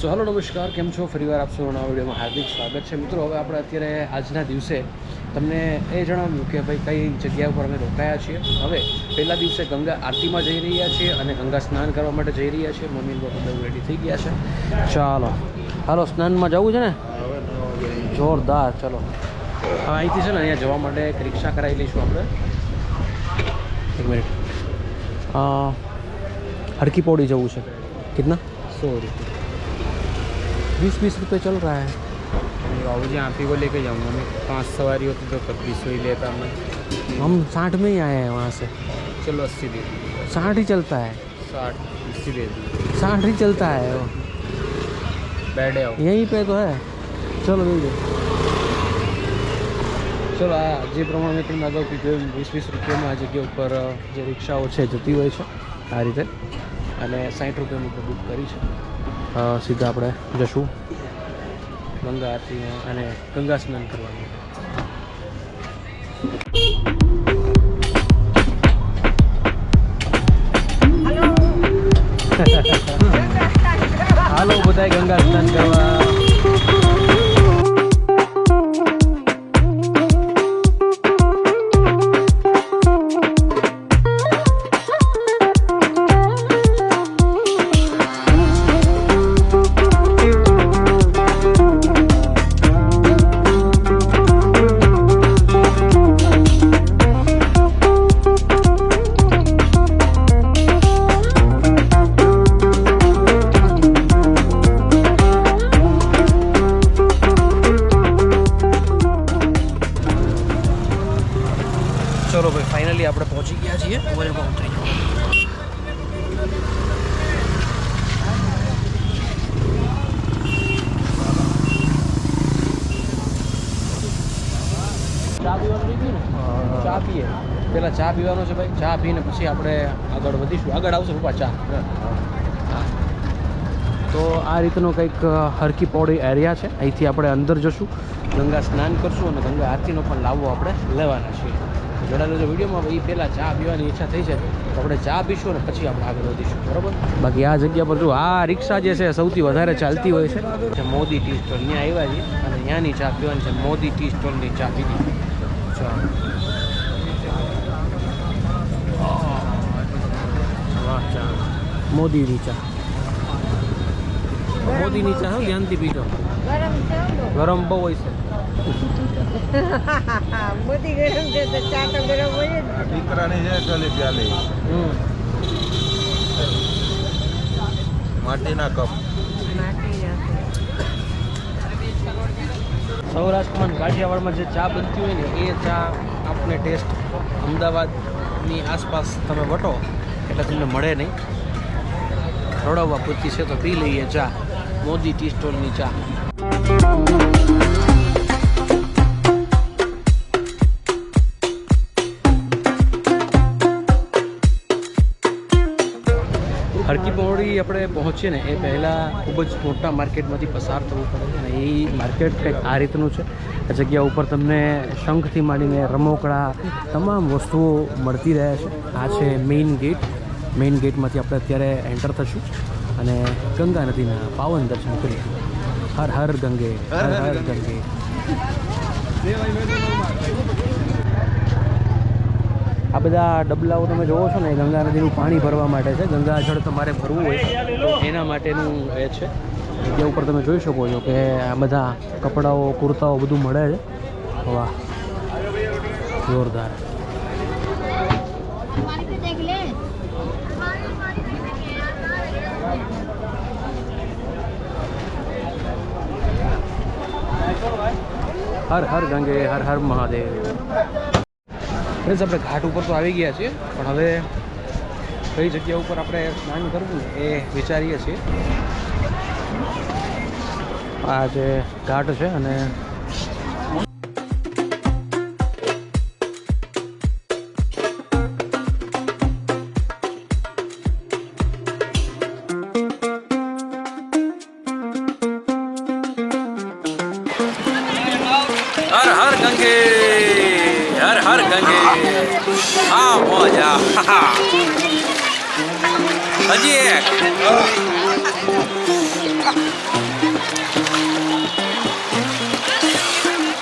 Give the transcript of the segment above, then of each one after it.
So hello નમસ્કાર, કેમ છો? ફરીવાર આપ સૌના વિડીયોમાં હાર્દિક સ્વાગત છે. મિત્રો, હવે આપણે અત્યારે આજના દિવસે તમને એ જણાવ્યું કે ભાઈ કઈ જગ્યા ઉપર અમે રોકાયા છીએ. હવે પહેલા દિવસે ગંગા આરતીમાં જઈ રહ્યા છીએ અને ગંગા સ્નાન કરવા માટે જઈ રહ્યા છીએ. મમ્મી લોકો બહુ રેડી થઈ ગયા છે. ચાલો હાલો, સ્નાનમાં જવું છે ને? જોરદાર. ચલો હવે અહીંથી છે ને અહીંયા જવા માટે એક રિક્ષા કરાવી લઈશું આપણે. એક મિનિટ. हरकी पौड़ी जવું છે. कितना? 100 रुपये। 20-20 रुपये चल रहा है। बाबू जी आप ही को लेके जाऊँगा मैं। 5 सवारी होती तो 25 ही लेता मैं। हम 60 में ही आए हैं वहाँ से। चलो 80 दे दीजिए। 60 ही चलता है। 60 80 दे दीजिए। 60 ही चलता है वो। बैठे आओ, यहीं पे तो है। चलो जल्दी चलो. આ જે પ્રમાણે મેં તમને અગાઉ કીધું 20-20 રૂપિયામાં આ જગ્યા ઉપર જે રિક્ષાઓ છે જતી હોય છે આ રીતે, અને 60 રૂપિયાનું આપણે બુક કરી છે. સીધા આપણે જશું ગંગા આરતીમાં અને ગંગા સ્નાન કરવાનું. હાલો બધાય ગંગા સ્નાન કરવા. ચલો ભાઈ, ફાઇનલી આપણે પહોંચી ગયા છીએ. ઓરે પહોંચાઈ જાઓ. ચા પીવાનું થઈ ગયું ને? ચા પીએ. પહેલાં ચા પીવાનો છે ભાઈ. ચા પીને પછી આપણે આગળ વધીશું. આગળ આવશે પપ્પા ચા. હા, તો આ રીતનો કંઈક હરકી પૌડી એરિયા છે. અહીંથી આપણે અંદર જશું, ગંગા સ્નાન કરશું અને ગંગા આરતીનો પણ લાવો આપણે લેવાના છીએ. જોડાયેલો વિડીયોમાં એ પહેલાં ચા પીવાની ઈચ્છા થઈ છે તો આપણે ચા પીશું અને પછી આપણે આગળ વધીશું, બરાબર? બાકી આ જગ્યા પર જો આ રિક્ષા જે છે સૌથી વધારે ચાલતી હોય છે. મોદી ટી સ્ટોલ ત્યાં આવ્યા છીએ અને ત્યાંની ચા પીવાની છે. મોદી ટી સ્ટોલની ચા પીધી. વાહ, ચા મોદીની ચા. મોદીની ચા હું ધ્યાનથી પીજો. ગરમ બહુ હોય છે. મોદી ગરમ છે તો ચા તો ગરમ હોય જ. દીકરાની છે ખાલી પ્યાલી માટીના કપ. સૌરાષ્ટ્રમાં કાઠિયાવાડમાં જે ચા બનતી હોય ને એ ચા આપણે ટેસ્ટ અમદાવાદની આસપાસ તમે વટો એટલે તમને મળે નહીં. રડવવા પૂરતી છે તો પી લઈએ ચા, મોદી ટી સ્ટોલની ચા. હરકી પૌડી આપણે પહોંચીએ ને એ પહેલાં ખૂબ જ મોટા માર્કેટમાંથી પસાર થવું પડે છે અને એ માર્કેટ કંઈક આ રીતનું છે. આ જગ્યા ઉપર તમને શંખથી માંડીને રમકડા તમામ વસ્તુઓ મળતી રહે છે. આ છે મેઇન ગેટ. મેઇન ગેટમાંથી આપણે અત્યારે એન્ટર થશું અને ગંગા નદીના પાવન દર્શન કરીશું. હર હર ગંગે, હર હર ગંગે. આ બધા ડબલાઓ તમે જોવો છો ને, ગંગા નદીનું પાણી ભરવા માટે છે. ગંગા જળ તમારે ભરવું હોય તો એના માટેનું એ છે. જગ્યા ઉપર તમે જોઈ શકો છો કે આ બધા કપડાઓ, કુર્તાઓ બધું મળે છે. વાહ, જોરદાર. હર હર ગંગે, હર હર મહાદેવ. ફ્રેન્ડ્સ, આપણે ઘાટ ઉપર તો આવી ગયા છીએ, પણ હવે કઈ જગ્યા ઉપર આપણે સ્નાન કરવું એ વિચારીએ છીએ. આ જે ઘાટ છે અને હર હર ગંગે, હર હર ગંગે. હા મોજા. હજી એક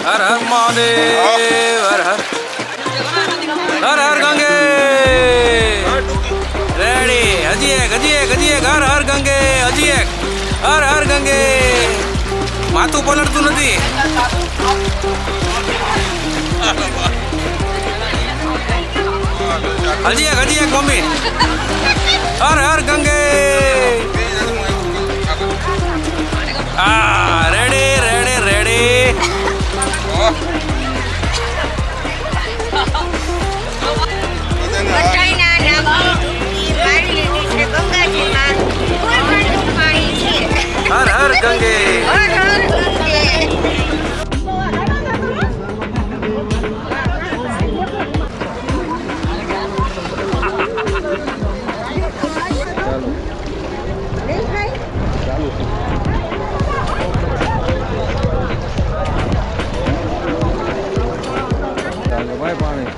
હર હર મહાદેવ હર હર હર હર ગંગે રેડી હજી એક હર હર ગંગે હજી એક હર હર ગંગે માથું પલટતું નથી હજી એક મમ્મી હર હર ગંગે રેડી રેડી રેડી બધાયના નામથી પાણી લીધી છે ગંગાજીમાં. કોઈ ઠંડુ પાણી છે. હર હર ગંગે હર હર ગંગે. ચાલો ભાઈ પાણી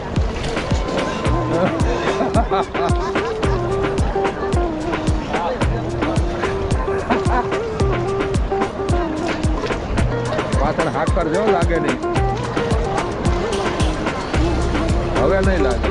પાછળ હાકર જેવો લાગે નહીં હવે નહીં લાગે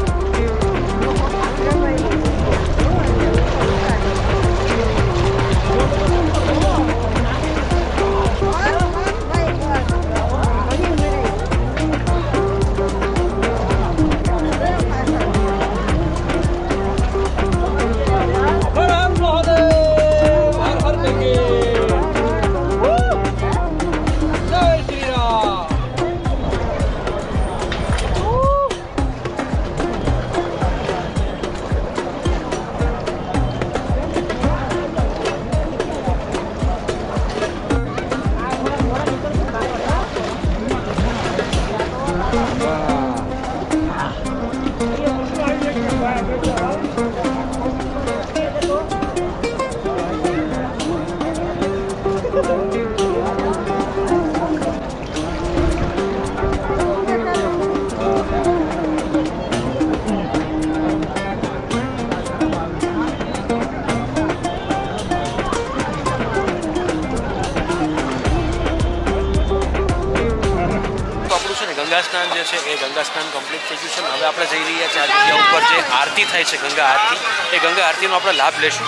ગંગા સ્નાન જે છે એ ગંગા સ્નાન કમ્પ્લીટ થઈ ગયું છે. હવે આપણે જઈ રહ્યા છીએ આ જગ્યા ઉપર જે આરતી થાય છે ગંગા આરતી, એ ગંગા આરતીનો આપણે લાભ લેશું.